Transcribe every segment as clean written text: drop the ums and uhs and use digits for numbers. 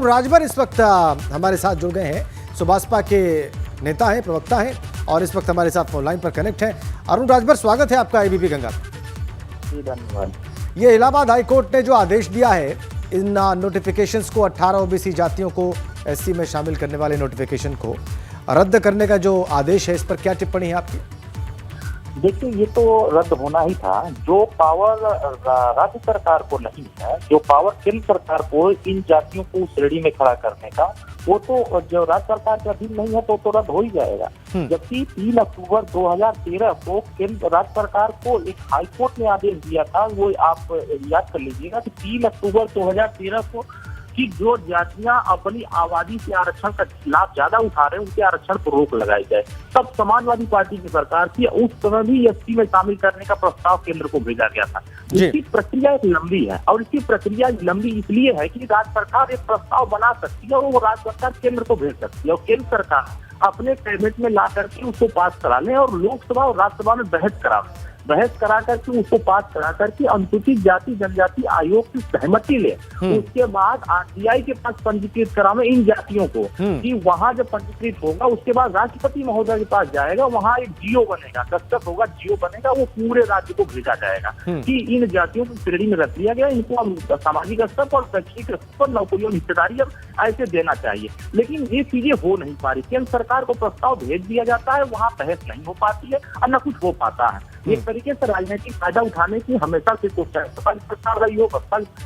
अरुण राजभर इस वक्त हमारे साथ जुड़ गए हैं। सुभाषपा के नेता हैं, प्रवक्ता हैं और इस वक्त हमारे साथ फोन लाइन पर कनेक्ट हैं। अरुण राजभर, स्वागत है आपका एबीपी गंगा। धन्यवाद। ये इलाहाबाद हाईकोर्ट ने जो आदेश दिया है इन नोटिफिकेशंस को, 18 ओबीसी जातियों को एससी में शामिल करने वाले नोटिफिकेशन को रद्द करने का जो आदेश है, इस पर क्या टिप्पणी है आपकी? देखिए, ये तो रद्द होना ही था। जो पावर राज्य सरकार को नहीं है, जो पावर केंद्र सरकार को इन जातियों को श्रेणी में खड़ा करने का, वो तो जो राज्य सरकार के अधीन नहीं है तो रद्द हो ही जाएगा। जबकि 3 अक्टूबर 2013 को केंद्र राज्य सरकार को एक हाईकोर्ट ने आदेश दिया था, वो आप याद कर लीजिएगा कि 3 अक्टूबर 2013 को कि जो जातियां अपनी आबादी से आरक्षण का लाभ ज्यादा उठा रहे हैं उनके आरक्षण पर रोक लगाई जाए। तब समाजवादी पार्टी की सरकार थी, उस समय भी एससी में शामिल करने का प्रस्ताव केंद्र को भेजा गया था। इसकी प्रक्रिया एक लंबी है और इसकी प्रक्रिया लंबी इसलिए है कि राज्य सरकार एक प्रस्ताव बना सकती है और वो राज्य सरकार केंद्र को भेज सकती है और केंद्र सरकार अपने कैबिनेट में ला करके उसको पास करा लें और लोकसभा और राज्यसभा में बहस करा करके उसको पास करा करके अनुसूचित जाति जनजाति आयोग की सहमति ले। उसके बाद आरटीआई के पास पंजीकृत करावे इन जातियों को कि वहां जब पंजीकृत होगा उसके बाद राष्ट्रपति महोदय के पास जाएगा, वहां एक जियो बनेगा, दस्तक होगा, जियो बनेगा, वो पूरे राज्य को भेजा जाएगा कि इन जातियों को श्रेणी में रख लिया गया, इनको सामाजिक स्तर पर, शैक्षिक स्तर पर नौकरियों हिस्सेदारी अब ऐसे देना चाहिए। लेकिन ये चीजें हो नहीं पा रही। केंद्र सरकार को प्रस्ताव भेज दिया जाता है, वहाँ बहस नहीं हो पाती है और न कुछ हो पाता है। एक तरीके से राजनीतिक फायदा उठाने की हमेशा से कोशिश सरकार रही हो,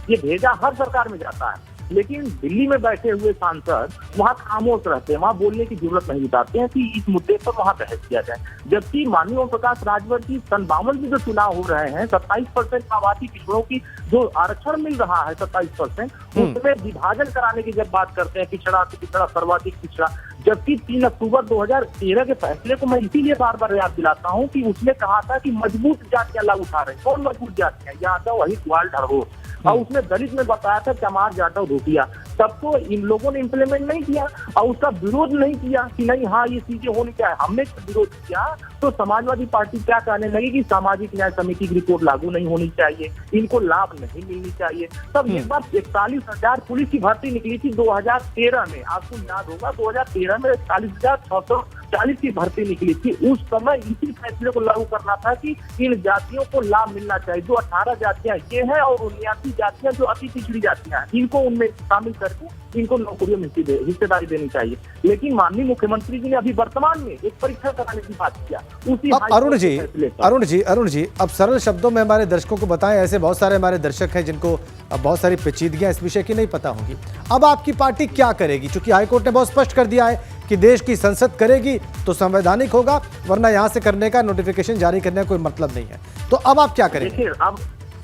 ये भेजा हर सरकार में जाता है। लेकिन दिल्ली में बैठे हुए सांसद वहाँ खामोश रहते हैं, वहाँ बोलने की जरूरत नहीं बताते हैं कि इस मुद्दे पर वहाँ बहस किया जाए। जबकि माननीय ओम प्रकाश राजभर की 57 की जो चुनाव हो रहे हैं, 27% आबादी पिछड़ों की जो आरक्षण मिल रहा है 27%, उसमें विभाजन कराने की जब बात करते हैं, पिछड़ा से पिछड़ा, सर्वाधिक पिछड़ा। जबकि 3 अक्टूबर 2013 के फैसले को मैं इसीलिए बार बार याद दिलाता हूँ कि उसने कहा था कि मजबूत जातियां लाभ उठा रहे। कौन मजबूत जातियां? यादव, वही ग्वाल, ढरगोर। और उसने दलित में बताया था चमार, जाटव, धोतिया। तब तो इन लोगों ने इम्प्लीमेंट नहीं किया और उसका विरोध नहीं किया कि नहीं, हाँ ये चीजें होनी चाहिए। हमने विरोध किया तो समाजवादी पार्टी क्या कहने लगी कि सामाजिक न्याय समिति की रिपोर्ट लागू नहीं होनी चाहिए, इनको लाभ नहीं मिलनी चाहिए। तब एक बार 41,000 पुलिस की भर्ती निकली थी 2013 में, आपको याद होगा 2013 में 41,640 की भर्ती निकली थी। उस समय इसी फैसले को लागू करना था कि इन जातियों को लाभ मिलना चाहिए। जो 18 जातियां ये हैं और 79 जातियां जो अति पिछड़ी जातियां हैं, इनको उनमें शामिल करके इनको नौकरियों में हिस्सेदारी देनी चाहिए। लेकिन माननीय मुख्यमंत्री जी ने अभी वर्तमान में एक परीक्षा कराने की बात किया। उसी अरुण जी, अब सरल शब्दों में हमारे दर्शकों को बताएं, ऐसे बहुत सारे हमारे दर्शक हैं जिनको अब बहुत सारी पेचीदगियां इस विषय की नहीं पता होंगी। अब आपकी पार्टी क्या करेगी? चूंकि हाईकोर्ट ने बहुत स्पष्ट कर दिया है कि देश की संसद करेगी तो संवैधानिक होगा, वरना यहां से करने का, नोटिफिकेशन जारी करने का कोई मतलब नहीं है। तो अब आप क्या करेंगे? देखिए, अब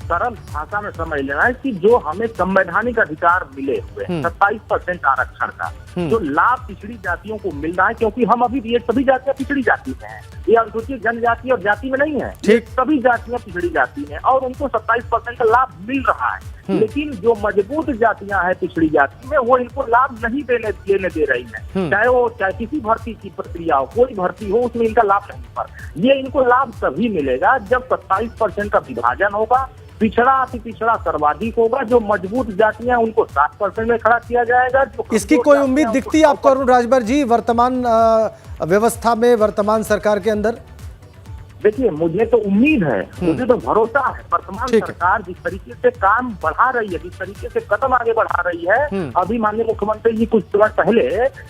सरल भाषा में समझ लेना है कि जो हमें संवैधानिक अधिकार मिले हुए 27% आरक्षण का जो लाभ पिछड़ी जातियों को मिल रहा है, क्योंकि हम अभी ये सभी जातियां पिछड़ी जाति में हैं, ये अनुसूचित जनजाति और जाति में नहीं है, सभी जातियां पिछड़ी जाति में और उनको 27% का लाभ मिल रहा है। लेकिन जो मजबूत जातियां हैं पिछड़ी जाति में, वो इनको लाभ नहीं लेने दे रही है। चाहे किसी भर्ती की प्रक्रिया हो, कोई भर्ती हो, उसमें इनका लाभ नहीं पर। ये इनको लाभ तभी मिलेगा जब 27% का विभाजन होगा, पिछड़ा अति पिछड़ा सर्वाधिक होगा, जो मजबूत जातियां उनको 7% में खड़ा किया जाएगा। इसकी कोई उम्मीद दिखती है आपको अरुण राजभर जी वर्तमान व्यवस्था में, वर्तमान सरकार के अंदर? देखिए, मुझे तो उम्मीद है, मुझे तो भरोसा है। वर्तमान सरकार जिस तरीके से काम बढ़ा रही है, जिस तरीके से कदम आगे बढ़ा रही है, अभी माननीय मुख्यमंत्री जी कुछ समय पहले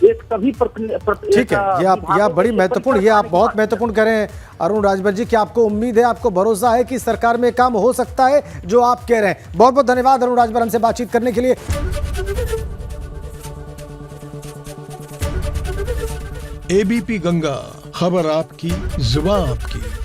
एक सभी ठीक है, ये आप बड़ी महत्वपूर्ण, ये आप बहुत महत्वपूर्ण कह रहे हैं अरुण राजभर जी कि आपको उम्मीद है, आपको भरोसा है कि सरकार में काम हो सकता है जो आप कह रहे हैं। बहुत बहुत धन्यवाद अरुण राजभर हमसे बातचीत करने के लिए। एबीपी गंगा, खबर आपकी, जुबान आपकी।